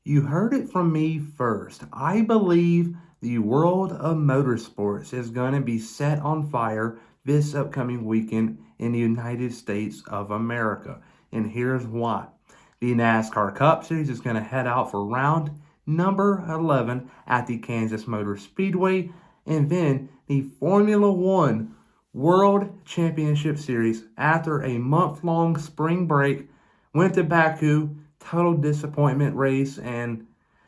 You heard it from me first. I believe the world of motorsports is going to be set on fire this upcoming weekend in the United States of America. And here's why. The NASCAR Cup Series is going to head out for round number 11 at the Kansas Motor Speedway. And then the Formula One World Championship Series, after a month-long spring break, went to Baku. Total disappointment race, and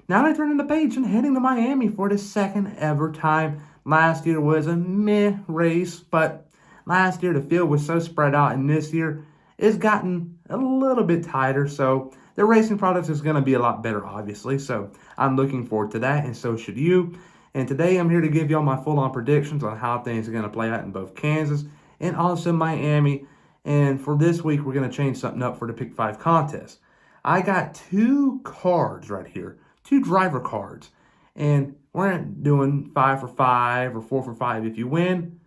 now they're turning the page and heading to Miami for the second ever time. Last year was a meh race, but last year the field was so spread out, and this year it's gotten a little bit tighter, so the racing product is going to be a lot better, obviously. So I'm looking forward to that, and so should you. And today I'm here to give y'all my full-on predictions on how things are going to play out in both Kansas and also Miami. And for this week, we're going to change something up for the Pick 5 contest. I got two cards right here, two driver cards, and we're doing 5 for 5 or 4 for 5. If you win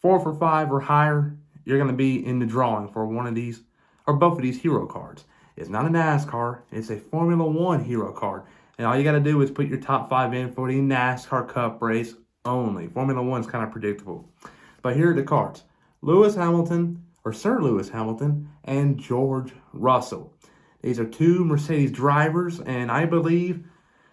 4 for 5 or higher, you're going to be in the drawing for one of these or both of these hero cards. It's not a NASCAR, it's a Formula One hero card. And all you got to do is put your top 5 in for the NASCAR Cup race only. Formula One's kind of predictable. But here are the cards. Lewis Hamilton, or Sir Lewis Hamilton, and George Russell. These are two Mercedes drivers, and I believe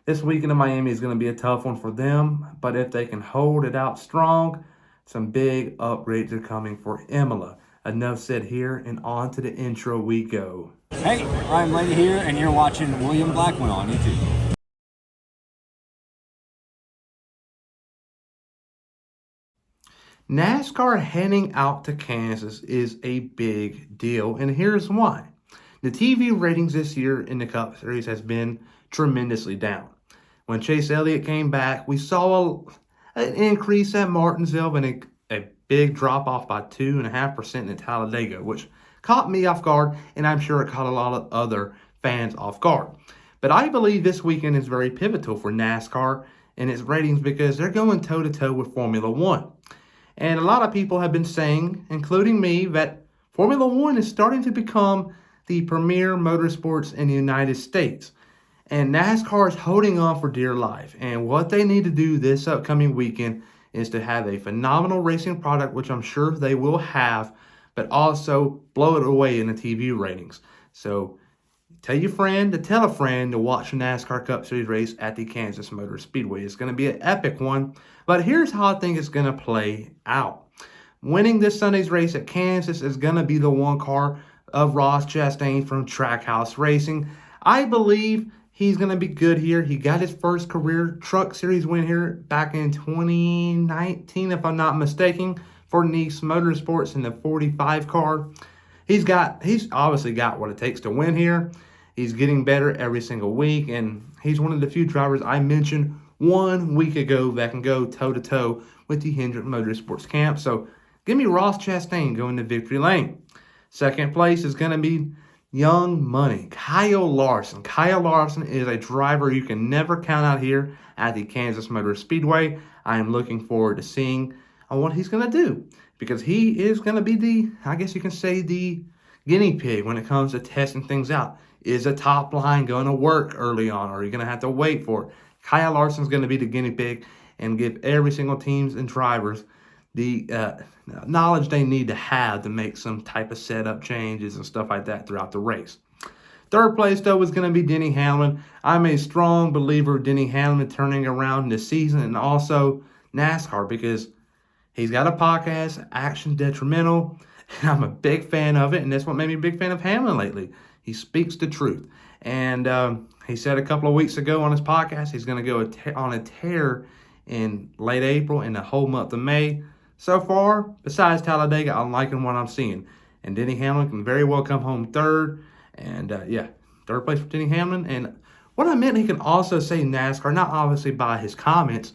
this weekend in Miami is going to be a tough one for them. But if they can hold it out strong, some big upgrades are coming for Imola. Enough said here, and on to the intro we go. Hey, I'm Lady here, and you're watching William Blackman on YouTube. NASCAR heading out to Kansas is a big deal, and here's why. The TV ratings this year in the Cup Series has been tremendously down. When Chase Elliott came back, we saw an increase at Martinsville and a big drop-off by 2.5% in Talladega, which caught me off guard, and I'm sure it caught a lot of other fans off guard. But I believe this weekend is very pivotal for NASCAR and its ratings because they're going toe-to-toe with Formula One. And a lot of people have been saying, including me, that Formula One is starting to become the premier motorsports in the United States. And NASCAR is holding on for dear life. And what they need to do this upcoming weekend is to have a phenomenal racing product, which I'm sure they will have, but also blow it away in the TV ratings. So tell your friend to tell a friend to watch the NASCAR Cup Series race at the Kansas Motor Speedway. It's going to be an epic one. But here's how I think it's going to play out. Winning this Sunday's race at Kansas is going to be the one car of Ross Chastain from Trackhouse Racing. I believe he's going to be good here. He got his first career Truck Series win here back in 2019, if I'm not mistaken, for Nice Motorsports in the 45 car. He's obviously got what it takes to win here. He's getting better every single week, and he's one of the few drivers I mentioned 1 week ago that can go toe-to-toe with the Hendrick Motorsports camp. So give me Ross Chastain going to victory lane. Second place is going to be young money, Kyle Larson. Kyle Larson is a driver you can never count out here at the Kansas Motor Speedway. I am looking forward to seeing what he's going to do because he is going to be the guinea pig when it comes to testing things out. Is a top line going to work early on, or are you going to have to wait for it? Kyle Larson's going to be the guinea pig and give every single teams and drivers the knowledge they need to have to make some type of setup changes and stuff like that throughout the race. Third place, though, is going to be Denny Hamlin. I'm a strong believer of Denny Hamlin turning around this season and also NASCAR because he's got a podcast, Action Detrimental, and I'm a big fan of it, and that's what made me a big fan of Hamlin lately. He speaks the truth. And he said a couple of weeks ago on his podcast he's going to go on a tear in late April and the whole month of May. So far, besides Talladega, I'm liking what I'm seeing. And Denny Hamlin can very well come home third. And third place for Denny Hamlin. And what I meant, he can also say NASCAR, not obviously by his comments,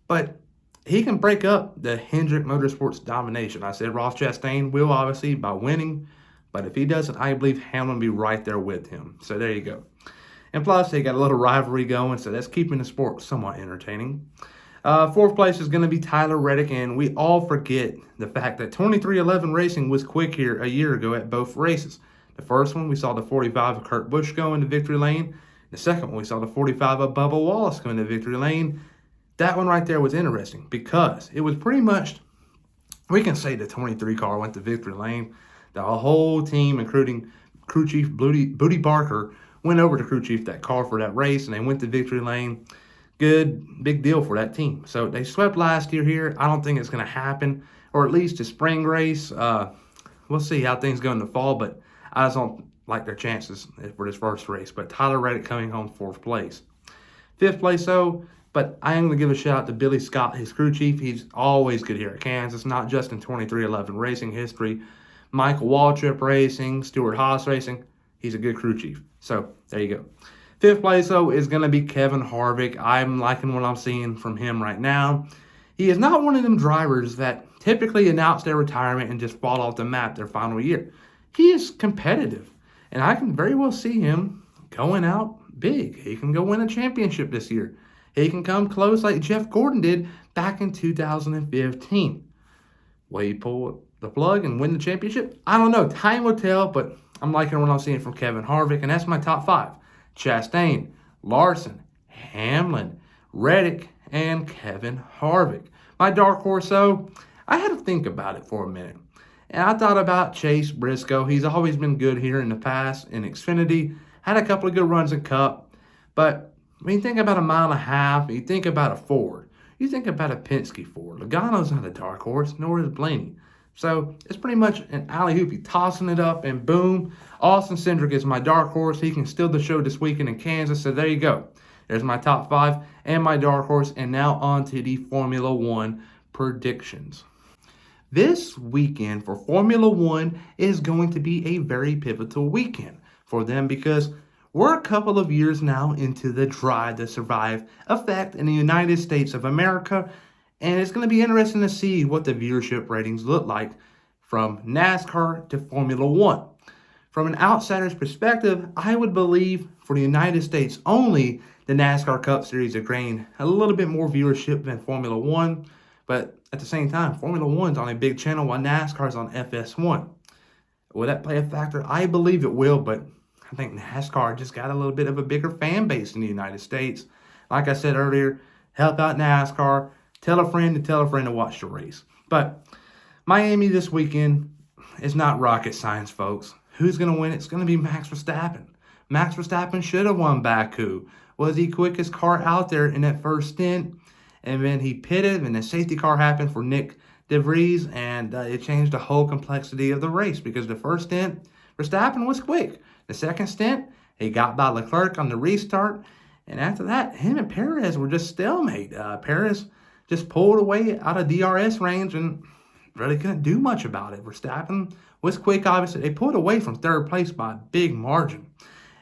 but he can break up the Hendrick Motorsports domination. I said Ross Chastain will, obviously, by winning. But if he doesn't, I believe Hamlin will be right there with him. So there you go. And plus, they got a little rivalry going, so that's keeping the sport somewhat entertaining. Fourth place is going to be Tyler Reddick, and we all forget the fact that 2311 Racing was quick here a year ago at both races. The first one, we saw the 45 of Kurt Busch go into victory lane. The second one, we saw the 45 of Bubba Wallace come into victory lane. That one right there was interesting because it was pretty much, we can say the 23 car went to victory lane. The whole team, including crew chief Booty Barker, went over to crew chief that car for that race, and they went to victory lane. Good, big deal for that team. So they swept last year here. I don't think it's going to happen, or at least a spring race. We'll see how things go in the fall, but I just don't like their chances for this first race. But Tyler Reddick coming home 4th place. 5th place, though, but I am going to give a shout out to Billy Scott, his crew chief. He's always good here at Kansas, not just in 2311 racing history. Michael Waltrip Racing, Stuart Haas Racing. He's a good crew chief. So there you go. 5th place, though, is going to be Kevin Harvick. I'm liking what I'm seeing from him right now. He is not one of them drivers that typically announce their retirement and just fall off the map their final year. He is competitive, and I can very well see him going out big. He can go win a championship this year. He can come close like Jeff Gordon did back in 2015. Will he pull the plug and win the championship? I don't know. Time will tell, but I'm liking what I'm seeing from Kevin Harvick, and that's my top 5. Chastain, Larson, Hamlin, Reddick, and Kevin Harvick. My dark horse, though, I had to think about it for a minute. And I thought about Chase Briscoe. He's always been good here in the past in Xfinity. Had a couple of good runs in Cup. But when you think about a mile and a half, you think about a Ford. You think about a Penske Ford. Logano's not a dark horse, nor is Blaney. So it's pretty much an alley-oop. He's tossing it up, and boom, Austin Cindric is my dark horse. He can steal the show this weekend in Kansas. So there you go. There's my top 5 and my dark horse. And now on to the Formula One predictions. This weekend for Formula One is going to be a very pivotal weekend for them because we're a couple of years now into the Drive to Survive effect in the United States of America. And it's going to be interesting to see what the viewership ratings look like from NASCAR to Formula One. From an outsider's perspective, I would believe for the United States only, the NASCAR Cup Series are gaining a little bit more viewership than Formula One. But at the same time, Formula One's on a big channel while NASCAR's on FS1. Will that play a factor? I believe it will, but I think NASCAR just got a little bit of a bigger fan base in the United States. Like I said earlier, help out NASCAR. Tell a friend to watch the race. But Miami this weekend is not rocket science, folks. Who's going to win? It's going to be Max Verstappen. Max Verstappen should have won Baku. Was the quickest car out there in that first stint. And then he pitted, and the safety car happened for Nick DeVries, and it changed the whole complexity of the race because the first stint, Verstappen was quick. The second stint, he got by Leclerc on the restart. And after that, him and Perez were just stalemate. Perez just pulled away out of DRS range and really couldn't do much about it. Verstappen was quick, obviously. They pulled away from 3rd place by a big margin.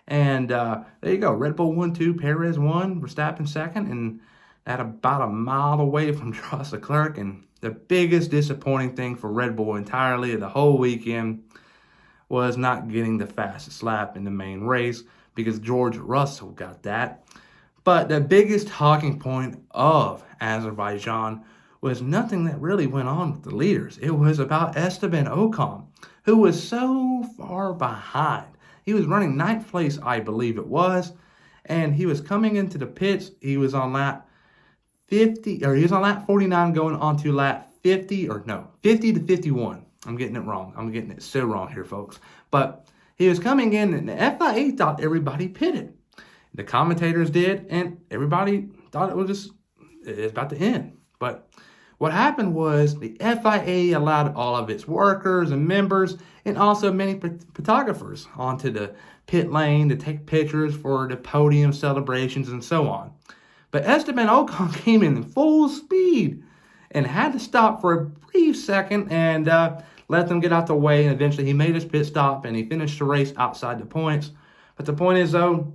And there you go. Red Bull 1-2, Perez 1, Verstappen 2nd, and at about a mile away from Charles Leclerc. And the biggest disappointing thing for Red Bull entirely the whole weekend was not getting the fastest lap in the main race because George Russell got that. But the biggest talking point of Azerbaijan was nothing that really went on with the leaders. It was about Esteban Ocon, who was so far behind. He was running 9th place, I believe it was, and he was coming into the pits. He was on lap 50, or he was on lap 49 going on to lap 50 to 51. I'm getting it wrong. I'm getting it so wrong here, folks. But he was coming in, and the FIA thought everybody pitted. The commentators did, and everybody thought it was about to end. But what happened was the FIA allowed all of its workers and members and also many photographers onto the pit lane to take pictures for the podium celebrations and so on. But Esteban Ocon came in full speed and had to stop for a brief second and let them get out the way. And eventually he made his pit stop and he finished the race outside the points. But the point is, though,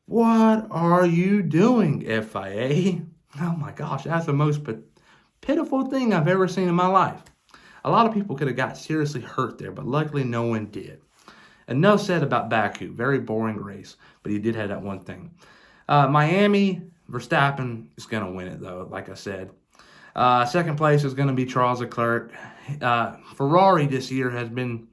what are you doing, FIA? Oh my gosh, that's the most pitiful thing I've ever seen in my life. A lot of people could have got seriously hurt there, but luckily no one did. Enough said about Baku. Very boring race, but he did have that one thing. Miami, Verstappen is going to win it, though, like I said. Second place is going to be Charles Leclerc. Ferrari this year has been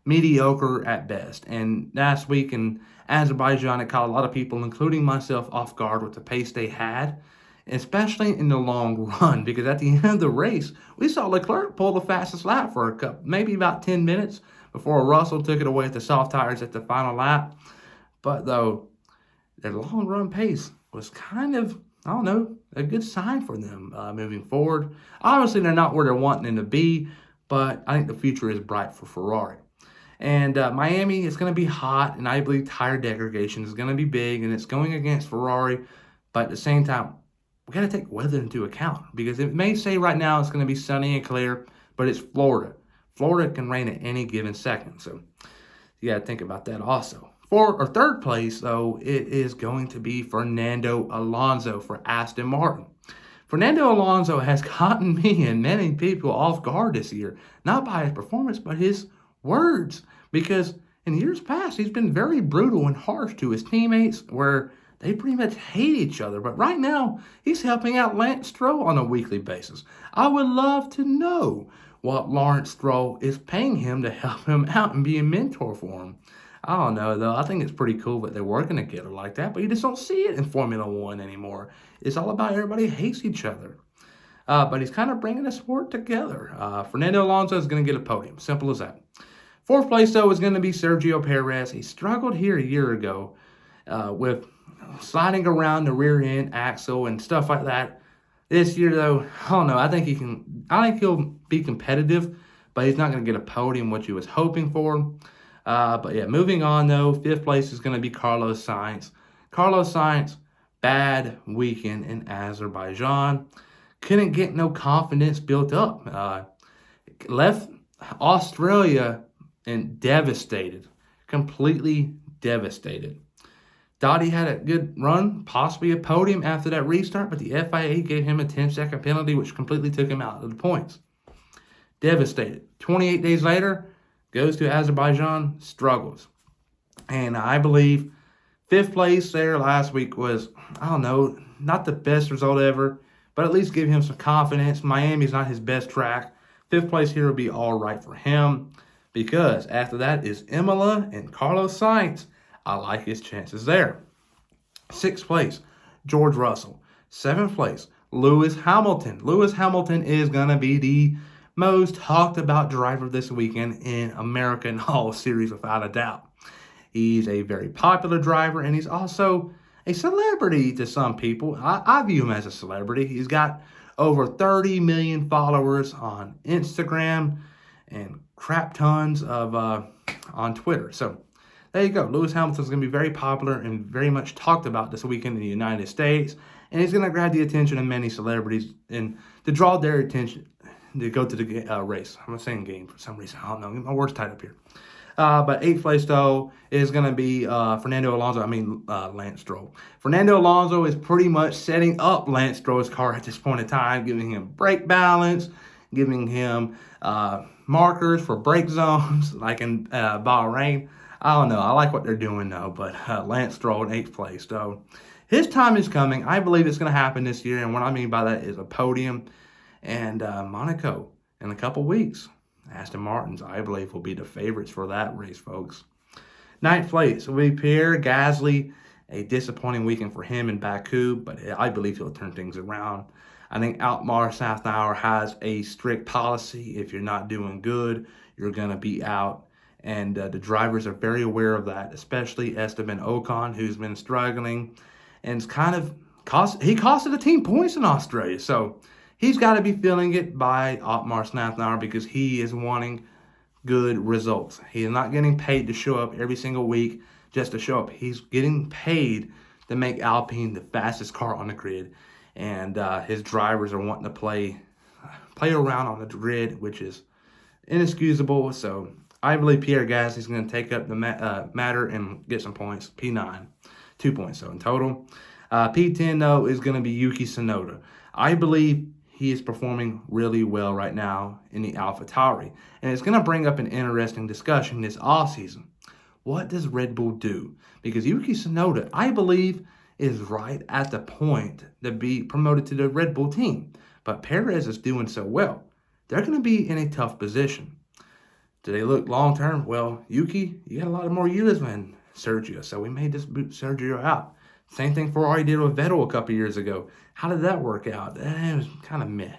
mediocre at best. And last week in Azerbaijan had caught a lot of people, including myself, off guard with the pace they had, especially in the long run, because at the end of the race, we saw Leclerc pull the fastest lap for a couple, maybe about 10 minutes before Russell took it away with the soft tires at the final lap. But though, their long run pace was kind of, I don't know, a good sign for them moving forward. Obviously, they're not where they're wanting them to be, but I think the future is bright for Ferrari. And Miami is going to be hot, and I believe tire degradation is going to be big, and it's going against Ferrari. But at the same time, we got to take weather into account, because it may say right now it's going to be sunny and clear, but it's Florida. Florida can rain at any given second, so you got to think about that also. Third place, though, it is going to be Fernando Alonso for Aston Martin. Fernando Alonso has gotten me and many people off guard this year, not by his performance, but his words. Because in years past, he's been very brutal and harsh to his teammates, where they pretty much hate each other. But right now, he's helping out Lance Stroll on a weekly basis. I would love to know what Lawrence Stroll is paying him to help him out and be a mentor for him. I don't know, though. I think it's pretty cool that they're working together like that, but you just don't see it in Formula One anymore. It's all about everybody hates each other. But he's kind of bringing the sport together. Fernando Alonso is going to get a podium. Simple as that. Fourth place, though, is going to be Sergio Perez. He struggled here a year ago with sliding around the rear end axle and stuff like that. This year, though, I don't know. I think he'll be competitive, but he's not going to get a podium, which he was hoping for. But yeah, moving on, though, fifth place is going to be Carlos Sainz. Carlos Sainz, bad weekend in Azerbaijan. Couldn't get no confidence built up. Left Australia and devastated, completely devastated. Thought he had a good run, possibly a podium after that restart, but the FIA gave him a 10-second penalty, which completely took him out of the points. Devastated. 28 days later, goes to Azerbaijan, struggles. And I believe fifth place there last week was, I don't know, not the best result ever, but at least give him some confidence. Miami's not his best track. Fifth place here will be all right for him, because after that is Imola and Carlos Sainz. I like his chances there. Sixth place, George Russell. Seventh place, Lewis Hamilton. Lewis Hamilton is going to be the most talked about driver this weekend in American All Series without a doubt. He's a very popular driver, and he's also a celebrity to some people. I view him as a celebrity. He's got over 30 million followers on Instagram and crap tons of on Twitter. So there you go. Lewis Hamilton's going to be very popular and very much talked about this weekend in the United States. And he's going to grab the attention of many celebrities and to draw their attention to go to the race. I'm saying game for some reason. I don't know. My words tied up here. But eighth place, though, is going to be Lance Stroll. Fernando Alonso is pretty much setting up Lance Stroll's car at this point in time, giving him brake balance, giving him markers for brake zones, like in Bahrain. I don't know. I like what they're doing, though. But Lance Stroll in eighth place, though. His time is coming. I believe it's going to happen this year. And what I mean by that is a podium. And Monaco in a couple weeks. Aston Martins, I believe, will be the favorites for that race, folks. Ninth place will be Pierre Gasly. A disappointing weekend for him in Baku, but I believe he'll turn things around. I think Otmar Safnauer has a strict policy. If you're not doing good, you're going to be out. And the drivers are very aware of that, especially Esteban Ocon, who's been struggling. And it's kind of costed the team points in Australia. So he's got to be feeling it by Otmar Safnauer, because he is wanting good results. He is not getting paid to show up every single week just to show up. He's getting paid to make Alpine the fastest car on the grid. And his drivers are wanting to play around on the grid, which is inexcusable. So I believe Pierre Gasly is going to take up the matter and get some points. P9, 2 points so in total. P10, though, is going to be Yuki Tsunoda. I believe he is performing really well right now in the AlphaTauri. And it's going to bring up an interesting discussion this offseason. What does Red Bull do? Because Yuki Tsunoda, I believe, is right at the point to be promoted to the Red Bull team. But Perez is doing so well. They're going to be in a tough position. Do they look long-term? Well, Yuki, you got a lot of more years, man. Sergio. So we may just boot Sergio out. Same thing Ferrari did with Vettel a couple years ago. How did that work out? It was kind of meh.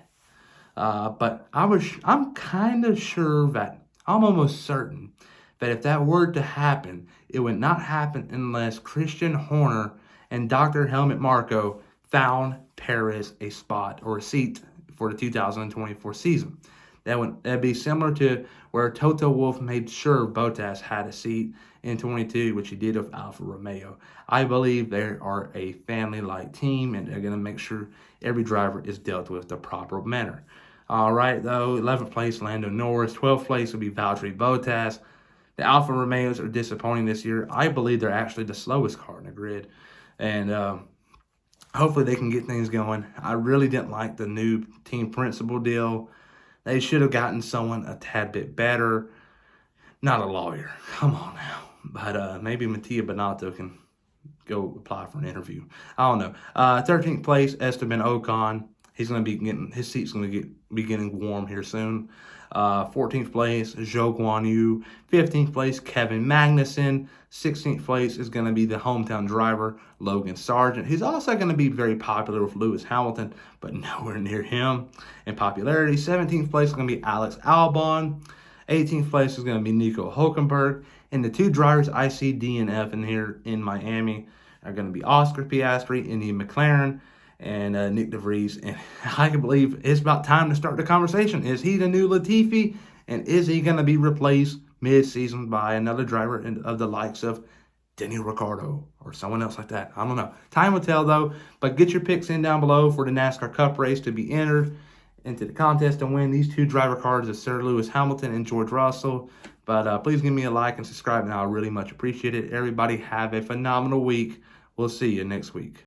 But I'm kind of sure that I'm almost certain that if that were to happen, it would not happen unless Christian Horner and Dr. Helmut Marko found Perez a spot or a seat for the 2024 season. That'd be similar to where Toto Wolff made sure Bottas had a seat in 22, which he did with Alfa Romeo. I believe they are a family-like team, and they're going to make sure every driver is dealt with the proper manner. All right, though, 11th place, Lando Norris. 12th place will be Valtteri Bottas. The Alfa Romeos are disappointing this year. I believe they're actually the slowest car in the grid, and hopefully they can get things going. I really didn't like the new team principal deal. They should have gotten someone a tad bit better. Not a lawyer. Come on now. But maybe Mattia Binotto can go apply for an interview. I don't know. 13th place, Esteban Ocon. He's going to be getting, his seat's going to be getting warm here soon. 14th place, Zhou Guan Yu. 15th place, Kevin Magnussen. 16th place is going to be the hometown driver, Logan Sargent. He's also going to be very popular with Lewis Hamilton, but nowhere near him in popularity. 17th place is going to be Alex Albon. 18th place is going to be Nico Hulkenberg. And the two drivers I see DNF in here in Miami are going to be Oscar Piastri in the McLaren and Nick DeVries. And I can believe it's about time to start the conversation. Is he the new Latifi? And is he going to be replaced mid-season by another driver of the likes of Daniel Ricciardo or someone else like that? I don't know. Time will tell, though. But get your picks in down below for the NASCAR Cup race to be entered into the contest and win these two driver cards of Sir Lewis Hamilton and George Russell. But please give me a like and subscribe, and I'll really much appreciate it. Everybody have a phenomenal week. We'll see you next week.